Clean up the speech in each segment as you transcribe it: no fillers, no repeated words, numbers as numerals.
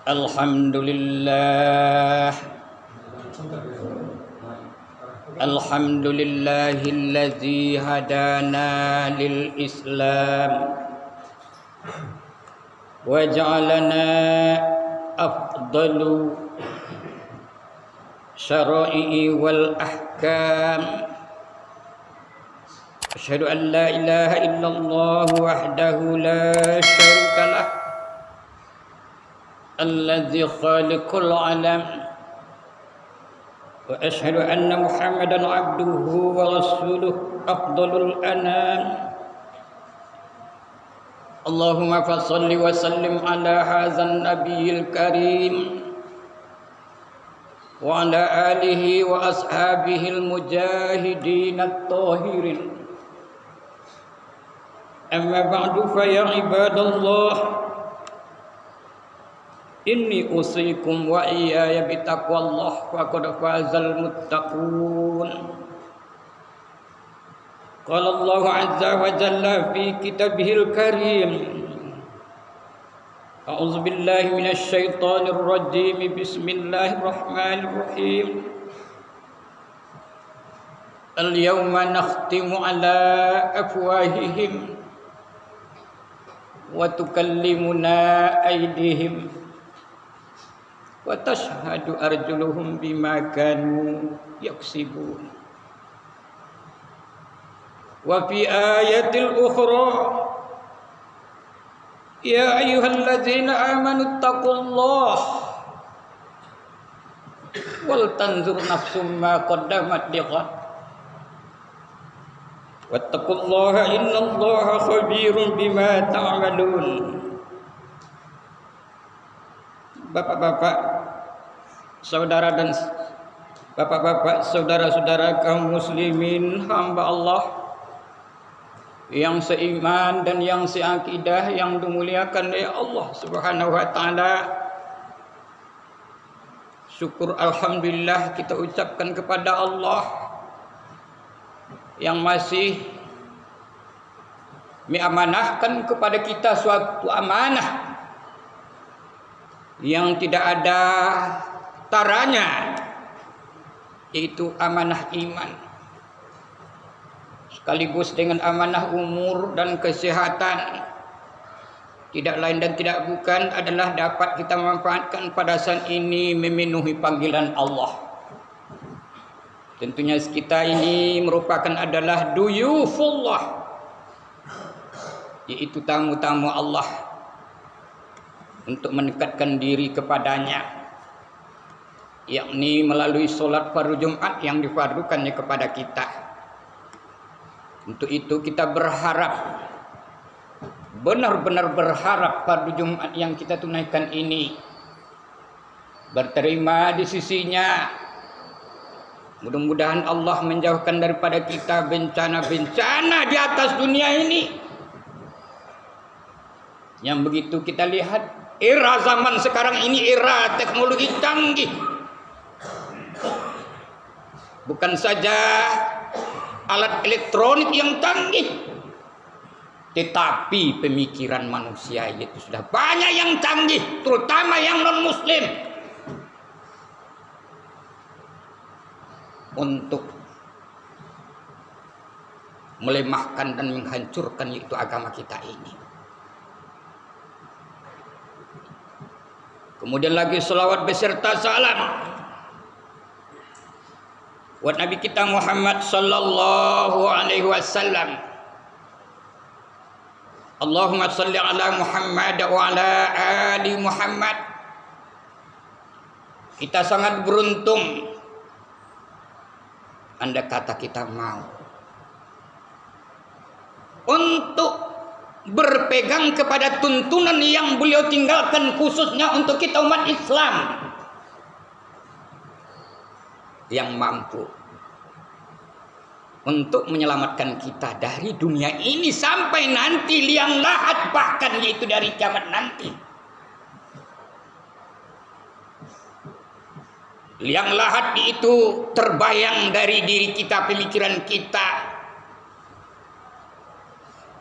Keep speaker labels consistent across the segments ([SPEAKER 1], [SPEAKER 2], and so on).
[SPEAKER 1] Alhamdulillah Alhamdulillahilladzi hadana lil Islam wa ja'alana afdalu syara'i wal ahkam. Asyhadu an la ilaha illallah wahdahu la syarika lah alladzi khaliqul alam wa asyhadu anna Muhammadan abduhu wa rasuluh afdalul anam. Allahumma fassalli wa sallim ala hadzal nabiyil karim wa ala alihi wa ashabihil mujahidin at-tahirin. Amma ba'du fa ya ibadallah, inni usikum wa iyaya bitaqwallah wa qad fazal muttaqun. Qala Allah azza wa jalla fi kitabihil karim, a'udzu billahi minasy syaithanir rajim, bismillahirrahmanirrahim. Al-yawma nakhtimu ala afwahihim wa tukallimuna aydihim wa tashhadu arjuluhum bima kanu yaksibun. Wa fi ayatil ukhra, ya ayyuhalladzina amanu taqullaha wal tanzur nafsum ma qaddamat lighad wattaqullaha innallaha khabirun bima ta'malun. Bapak-bapak, saudara dan bapak-bapak, saudara-saudara kaum muslimin, hamba Allah yang seiman dan yang seakidah yang dimuliakan oleh Allah Subhanahu wa taala. Syukur alhamdulillah kita ucapkan kepada Allah yang masih mengamanahkan kepada kita suatu amanah yang tidak ada taranya, yaitu amanah iman, sekaligus dengan amanah umur dan kesehatan. Tidak lain dan tidak bukan adalah dapat kita manfaatkan pada saat ini memenuhi panggilan Allah. Tentunya kita ini merupakan adalah duyufullah, yaitu tamu-tamu Allah, untuk mendekatkan diri kepadanya, yakni melalui solat fardu Jumat yang difardukannya kepada kita. Untuk itu kita berharap, benar-benar berharap fardu Jumat yang kita tunaikan ini berterima di sisinya. Mudah-mudahan Allah menjauhkan daripada kita bencana-bencana di atas dunia ini, yang begitu kita lihat era zaman sekarang ini era teknologi canggih. Bukan saja alat elektronik yang canggih, tetapi pemikiran manusia itu sudah banyak yang canggih, terutama yang non-muslim, untuk melemahkan dan menghancurkan yaitu agama kita ini. Kemudian lagi selawat beserta salam buat Nabi kita Muhammad sallallahu alaihi wasallam. Allahumma salli ala Muhammad wa ala ali Muhammad. Kita sangat beruntung andai kata kita mau untuk berpegang kepada tuntunan yang beliau tinggalkan, khususnya untuk kita umat Islam yang mampu untuk menyelamatkan kita dari dunia ini sampai nanti liang lahat, bahkan yaitu dari kiamat nanti. Liang lahat itu terbayang dari diri kita, pemikiran kita.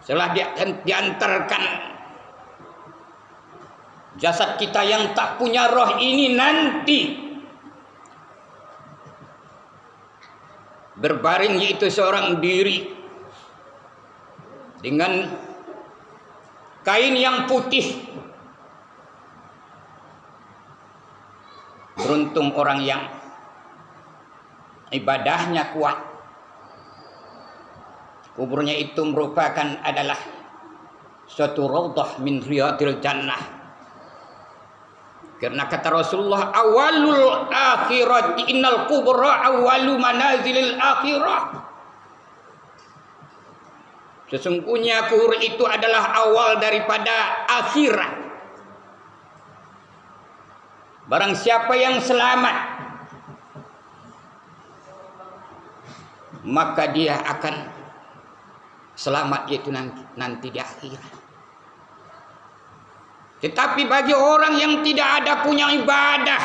[SPEAKER 1] Setelah diantarkan Jasad kita yang tak punya roh ini nanti berbaring yaitu seorang diri dengan kain yang putih. Beruntung orang yang ibadahnya kuat. Kuburnya itu merupakan adalah suatu raudhah min riyadil jannah. Karena kata Rasulullah, awalul akhirati innal kubra awalu manazilil akhirah. Sesungguhnya kubur itu adalah awal daripada akhirat. Barang siapa yang selamat, maka dia akan selamat yaitu nanti di akhirat. Tetapi bagi orang yang tidak ada punya ibadah,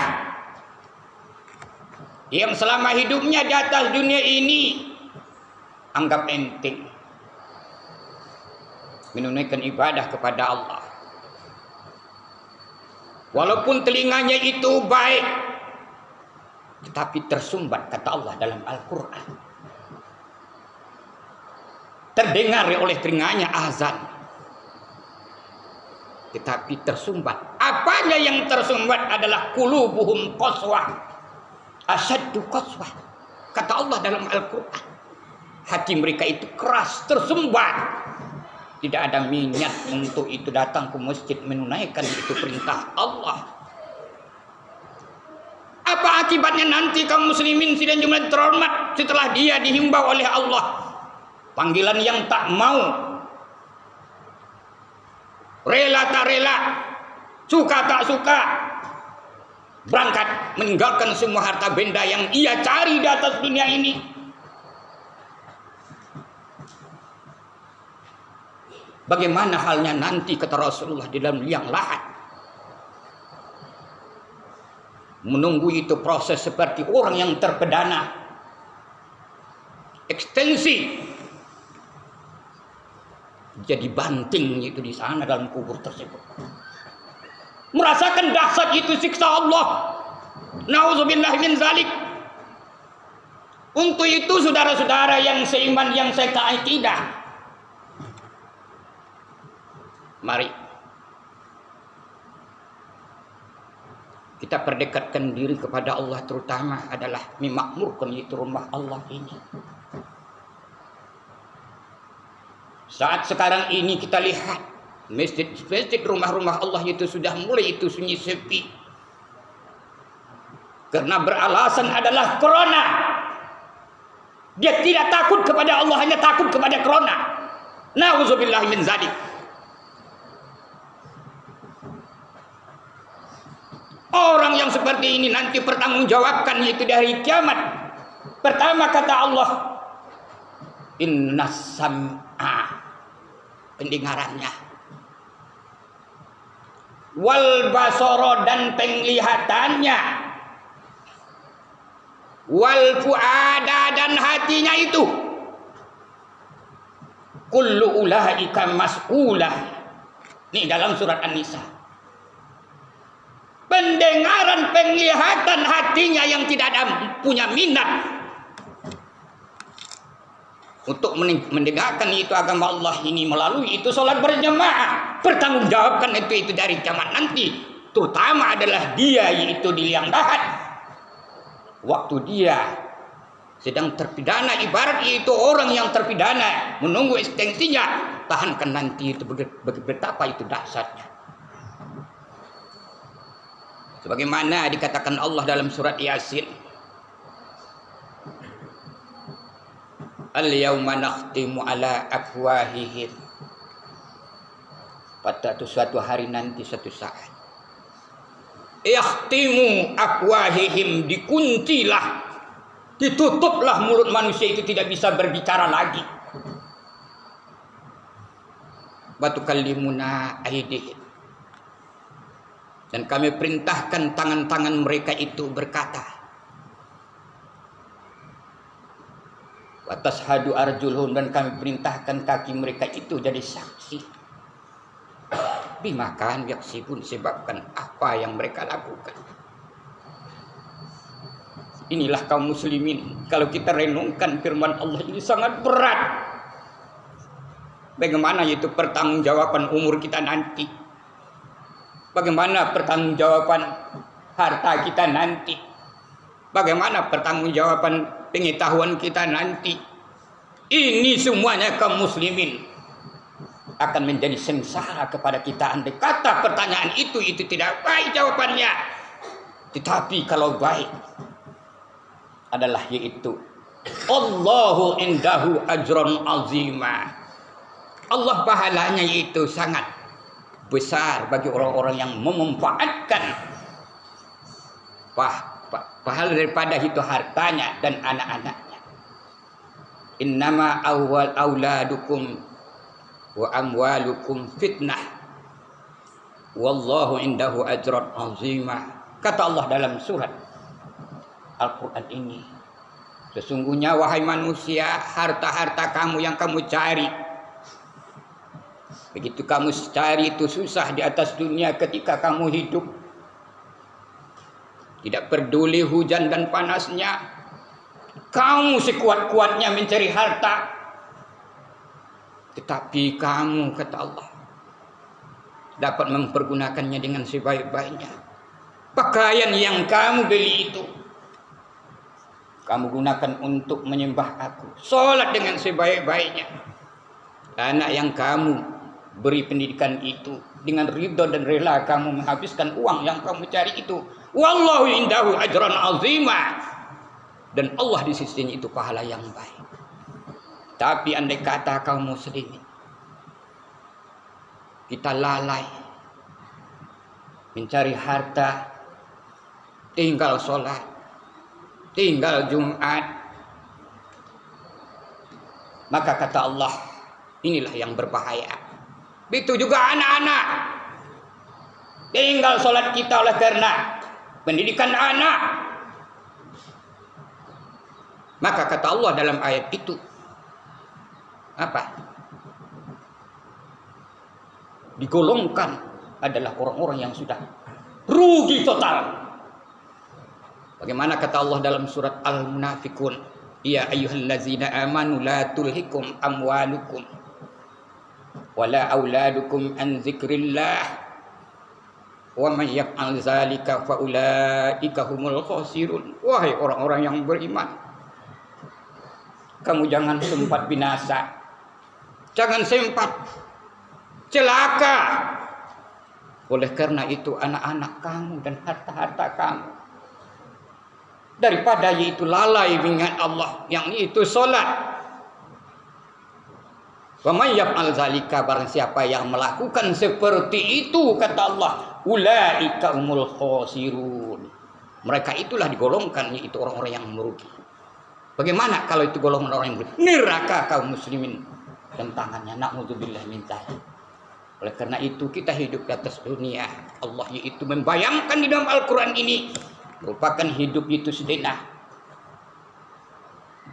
[SPEAKER 1] yang selama hidupnya di atas dunia ini anggap enteng menunaikan ibadah kepada Allah, walaupun telinganya itu baik, tetapi tersumbat kata Allah dalam Al-Quran. Terdengar oleh telinganya azan, tetapi tersumbat. Apanya yang tersumbat adalah qulubuhum qaswah, asyaddu qaswah. Kata Allah dalam Al-Quran, hati mereka itu keras, tersumbat. Tidak ada minat untuk itu datang ke masjid menunaikan itu perintah Allah. Apa akibatnya nanti kaum muslimin sidang jumlah terhormat setelah dia dihimbau oleh Allah? Panggilan yang tak mau, rela tak rela, suka tak suka, berangkat meninggalkan semua harta benda yang ia cari di atas dunia ini. Bagaimana halnya nanti kata Rasulullah di dalam liang lahat? Menunggu itu proses seperti orang yang terpedana, ekstensi, jadi banting itu di sana dalam kubur tersebut. Merasakan dahsyat itu siksa Allah. Nauzubillah min zalik. Untuk itu saudara-saudara yang seiman, yang seakidah, mari kita perdekatkan diri kepada Allah, terutama adalah memakmurkan itu rumah Allah ini. Saat sekarang ini kita lihat masjid-masjid, rumah-rumah Allah itu sudah mulai itu sunyi sepi. Karena beralasan adalah corona. Dia tidak takut kepada Allah, hanya takut kepada corona. Nauzubillah min zalik. Orang yang seperti ini nanti pertanggungjawabkan yaitu dari kiamat. Pertama kata Allah, innas sam'a, pendengarannya, wal basara, dan penglihatannya, wal fuada, dan hatinya itu, kullu ulaika mas'ulah. Ini dalam surat An-Nisa. Pendengaran, penglihatan, hatinya yang tidak ada punya minat untuk mendengarkan itu agama Allah ini melalui itu sholat berjamaah, pertanggungjawabkan itu dari kiamat nanti. Terutama adalah dia yaitu di liang lahat, waktu dia sedang terpidana, ibarat itu orang yang terpidana menunggu ekstensinya. Tahankan nanti itu betapa itu dahsyatnya. Sebagaimana dikatakan Allah dalam surat Yasin, al-yawma nakhtimu ala afwahihim. Pada suatu hari nanti, suatu saat, yakhtimu afwahihim, dikuncilah, ditutuplah mulut manusia itu, tidak bisa berbicara lagi. Batukallimuna aydihim, dan kami perintahkan tangan-tangan mereka itu berkata, wa tashhadu arjuluhum, dan kami perintahkan kaki mereka itu jadi saksi. Bimakan yaksibun, sebabkan apa yang mereka lakukan. Inilah kaum muslimin. Kalau kita renungkan firman Allah ini sangat berat. Bagaimana itu pertanggungjawaban umur kita nanti? Bagaimana pertanggungjawaban harta kita nanti? Bagaimana pertanggungjawaban pengetahuan kita nanti? Ini semuanya kaum muslimin akan menjadi sengsara kepada kita andai kata pertanyaan itu tidak baik jawabannya. Tetapi kalau baik adalah yaitu Allahu indahu ajron azima. Allah pahalanya itu sangat besar bagi orang-orang yang memanfaatkan pahala daripada itu hartanya dan anak-anaknya. Innama awwal auladukum wa amwalukum fitnah wallahu indahu ajran azima. Kata Allah dalam surat Al-Quran ini, sesungguhnya wahai manusia, harta-harta kamu yang kamu cari, begitu kamu cari itu susah di atas dunia ketika kamu hidup, tidak peduli hujan dan panasnya, kamu sekuat-kuatnya mencari harta, tetapi kamu, kata Allah, dapat mempergunakannya dengan sebaik-baiknya. Pakaian yang kamu beli itu kamu gunakan untuk menyembah aku, sholat dengan sebaik-baiknya. Anak yang kamu beri pendidikan itu dengan ridho dan rela kamu menghabiskan uang yang kamu cari itu, wallahu indahu ajran azima, dan Allah di sisinya itu pahala yang baik. Tapi andai kata kaum muslimin kita lalai mencari harta, tinggal sholat, tinggal Jumat, maka kata Allah, inilah yang berbahaya. Begitu juga anak-anak, tinggal sholat kita oleh karena pendidikan anak. Maka kata Allah dalam ayat itu apa? Digolongkan adalah orang-orang yang sudah rugi total. Bagaimana kata Allah dalam surat Al-Munafiqun, ya ayyuhallazina amanu la tulhikum amwalukum wala auladukum an dzikrillah wa may yaf'al dzalika fa ulaika humul khasirun. Wahai orang-orang yang beriman, kamu jangan sempat binasa, jangan sempat celaka. Oleh karena itu anak-anak kamu dan harta-harta kamu, daripada yaitu lalai mengingat Allah, yang itu solat. Wa may yaf'al zalika, barang siapa yang melakukan seperti itu, kata Allah, ulaika humul khasirun, mereka itulah digolongkan yaitu orang-orang yang merugi. Bagaimana kalau itu golongan orang yang merugi? Neraka kaum muslimin dan tangannya, na'udzubillah min dzalik. Oleh karena itu kita hidup di atas dunia, Allah yaitu membayangkan di dalam Al-Quran ini merupakan hidup itu sedenah.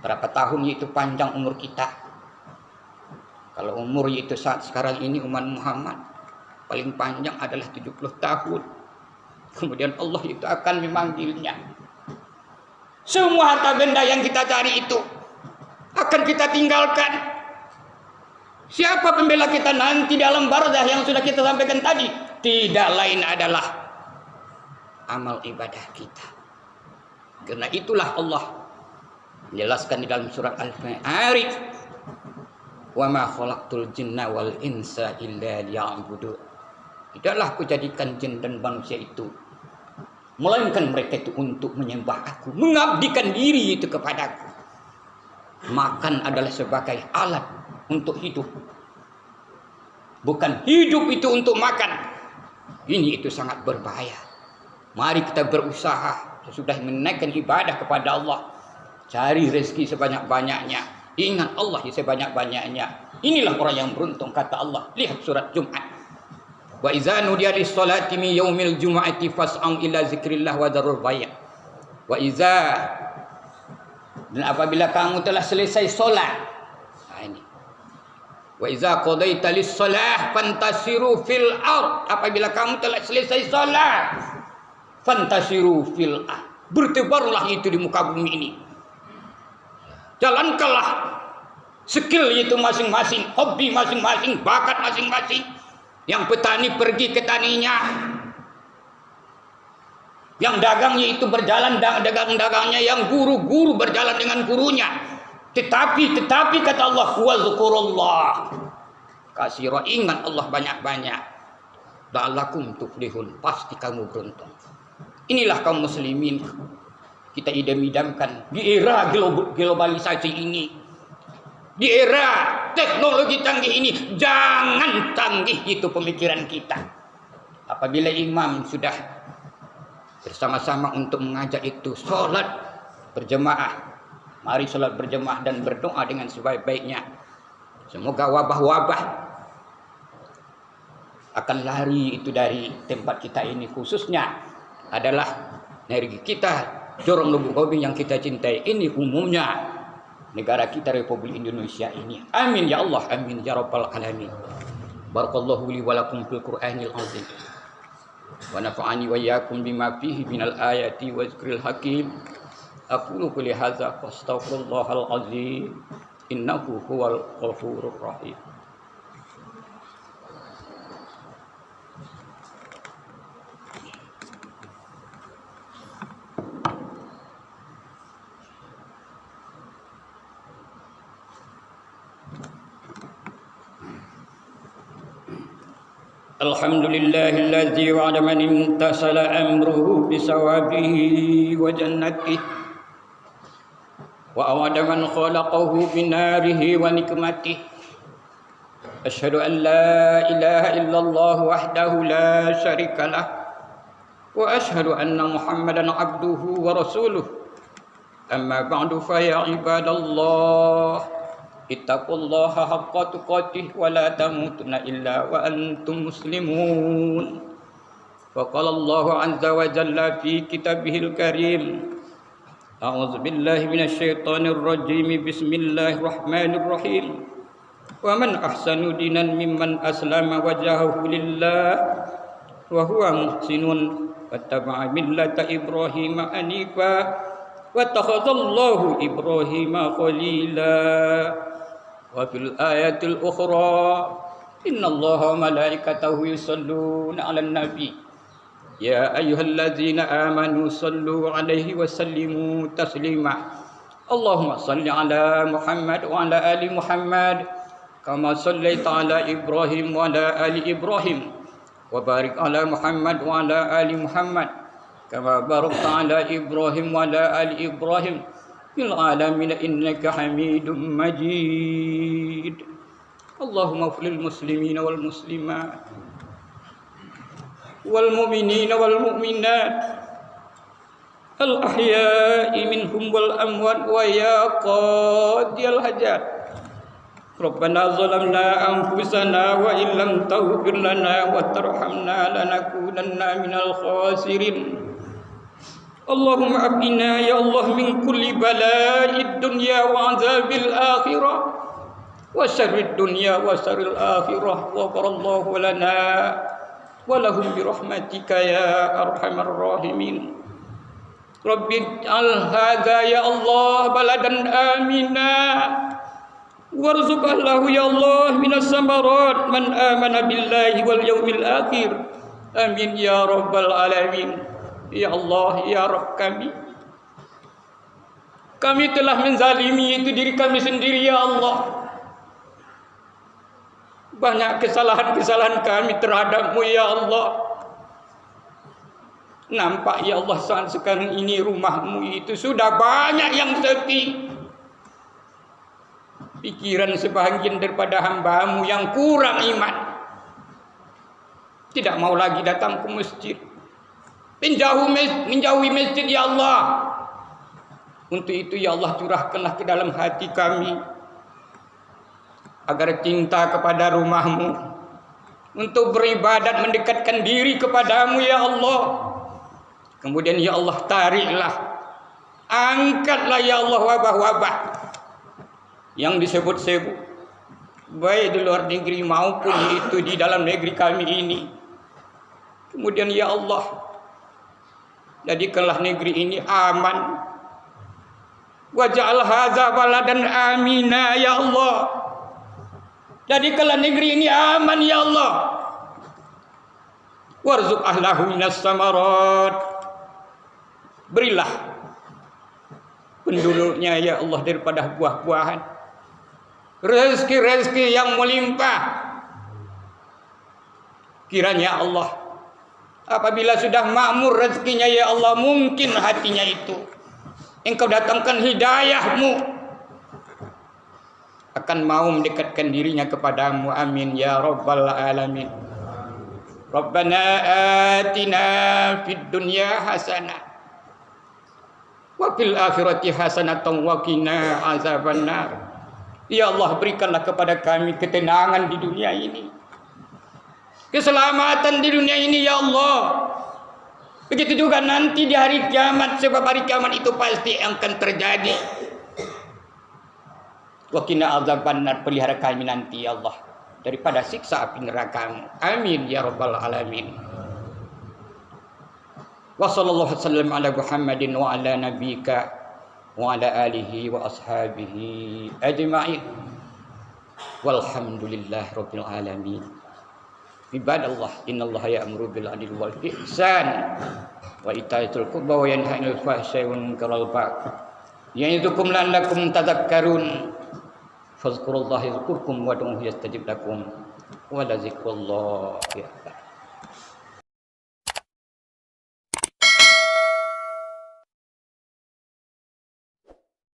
[SPEAKER 1] Berapa tahun yaitu panjang umur kita? Kalau umur yaitu saat sekarang ini umat Muhammad paling panjang adalah 70 tahun. Kemudian Allah itu akan memanggilnya. Semua harta benda yang kita cari itu akan kita tinggalkan. Siapa pembela kita nanti dalam barzah yang sudah kita sampaikan tadi? Tidak lain adalah amal ibadah kita. Karena itulah Allah menjelaskan di dalam surat Al-Ma'arij, wa ma khalaqtul jinna wal insa illa liya'budun. Tidaklah aku jadikan jin dan manusia itu melainkan mereka itu untuk menyembah aku, mengabdikan diri itu kepadaku. Makan adalah sebagai alat untuk hidup, bukan hidup itu untuk makan. Ini itu sangat berbahaya. Mari kita berusaha sesudah menaikkan ibadah kepada Allah, cari rezeki sebanyak-banyaknya, ingat Allah sebanyak-banyaknya. Inilah orang yang beruntung, kata Allah. Lihat surat Jumat, wa idza nudiya lis-salati min yaumil jumu'ati fas'au ila zikrillah wa dzarul bay'. Wa idza, dan apabila kamu telah selesai solat, nah ini, wa Wa iza qadaita lis-shalah fantasiru fil ard. Apabila kamu telah selesai salat, fantasiru fil ard. Bertebarlah itu di muka bumi ini. Jalankanlah skill itu masing-masing, hobi masing-masing, bakat masing-masing. Yang petani pergi ke taninya, yang dagangnya itu berjalan dagang-dagangnya, yang guru-guru berjalan dengan gurunya. Tetapi kata Allah, wazkurullah, katsira, ingat Allah banyak-banyak, la'allakum tuflihun, pasti kamu beruntung. Inilah kaum muslimin kita idam-idamkan di era globalisasi ini, di era teknologi canggih ini. Jangan canggih itu pemikiran kita. Apabila imam sudah bersama-sama untuk mengajak itu sholat berjemaah, mari sholat berjemaah dan berdoa dengan sebaik-baiknya. Semoga wabah-wabah akan lari itu dari tempat kita ini, khususnya adalah negeri kita, Jorong Lubuk Gobing yang kita cintai ini, umumnya negara kita Republik Indonesia ini. Amin ya Allah, amin ya rabbal alamin. Barakallahu li wa lakum fil Qur'anil azim. Wa nafa'ani wa iyyakum bima fihi minal ayati wa zikril hakim. Aqulu qouli hadza wa astaghfirullahal azim innahu huwal ghafurur rahim. Alhamdulillahilladzi wa'ada man imtasala amruhu bisawabihi wa jannatihi wa awada man khalaqahu binarihi wa nikmatihi. Asyhadu an la ilaha illallah wahdahu la syarika lah wa asyhadu anna Muhammadan abduhu wa rasuluh. Amma ba'du fa ya ibadallah, ittaqullaha haqqa tuqatih wa la tamutunna illa wa antum muslimun. Wa qala Allahu 'azza wa jalla fi kitabihil karim, a'udzu billahi minasy syaithanir rajim, bismillahir rahim. Wa man ahsanu dinan mimman aslama wajhahu lillah wa huwa muhsinun wattaba'a millata Ibrahim hanifa wattakhadallahu Ibrahima khalila. Wa fil ayatil ukhra innallaha wa malaikatahu yusholluna 'alan nabi ya ayyuhalladzina amanu sallu 'alaihi wa sallimu taslima. Allahumma salli 'ala Muhammad wa 'ala ali Muhammad kama shallaita 'ala Ibrahim wa 'ala ali Ibrahim wa barik 'ala Muhammad wa 'ala ali Muhammad kama barakta 'ala Ibrahim wa 'ala ali Ibrahim fil 'alamin innaka Hamidum Majid. Allahumma ighfir lil muslimina wal muslimat wal mu'minina wal mu'minat al ahya'i minhum wal amwat wa ya qadiyal hajat. Rabbana zalamna anfusana wa illam taghfir lana wa tarhamna lanakunanna minal khasirin. Allahumma abina ya Allah min kulli bala'id dunya wa azabil akhirah wa syarrid dunya wa syarril akhirah. Ghafarallahu lana wa lahum bi rahmatika ya arhamar rahimin. Rabbi al hadza ya Allah baladan amina warzuq ahlahu ya Allah minas samarat man amana billahi wal yaumil akhir. Amin ya rabbal alamin. Ya Allah ya Rabb kami telah menzalimi itu diri kami sendiri ya Allah. Banyak kesalahan-kesalahan kami terhadap-Mu ya Allah. Nampak ya Allah saat sekarang ini rumah-Mu itu sudah banyak yang sepi. Pikiran sebahagian daripada hamba-Mu yang kurang iman tidak mau lagi datang ke masjid, menjauhi masjid ya Allah. Untuk itu ya Allah curahkanlah ke dalam hati kami agar cinta kepada rumah-Mu, untuk beribadat mendekatkan diri kepadamu ya Allah. Kemudian ya Allah tariklah, angkatlah ya Allah wabah-wabah yang disebut-sebut baik di luar negeri maupun itu di dalam negeri kami ini. Kemudian ya Allah, jadikanlah negeri ini aman. Waj'al hadza baladan amina ya Allah. Jadikanlah negeri ini aman ya Allah. Warzuq ahlahu minas samarat. Berilah penduduknya ya Allah daripada buah-buahan, rezeki-rezeki yang melimpah. Kiranya Allah, apabila sudah makmur rezekinya ya Allah, mungkin hatinya itu Engkau datangkan hidayahmu, akan mau mendekatkan dirinya kepadamu. Amin ya rabbal alamin. Rabbana atina fid dunya hasanah wa fil akhirati hasanatan wa qina azabannar. Ya Allah, berikanlah kepada kami ketenangan di dunia ini, keselamatan di dunia ini ya Allah. Begitu juga nanti di hari kiamat, sebab hari kiamat itu pasti akan terjadi. Wa qina azabannar, pelihara kami nanti ya Allah daripada siksa api neraka-Mu. Amin ya rabbal alamin. Wa sallallahu wasallam ala Muhammadin wa ala nabiyyika wa ala alihi wa ashabihi ajma'in. Walhamdulillah rabbil alamin. Ibadallah, innallaha ya'muru bil 'adli wal ihsan wa itaa'il qurba wa yanha 'anil fahsya'i wal munkari wal baghi ya'idukum la'allakum tadhakkarun. Fadhkurullaha yadhkurkum wa ud'uuhu yastajib lakum wa la dzikrullahi akbar.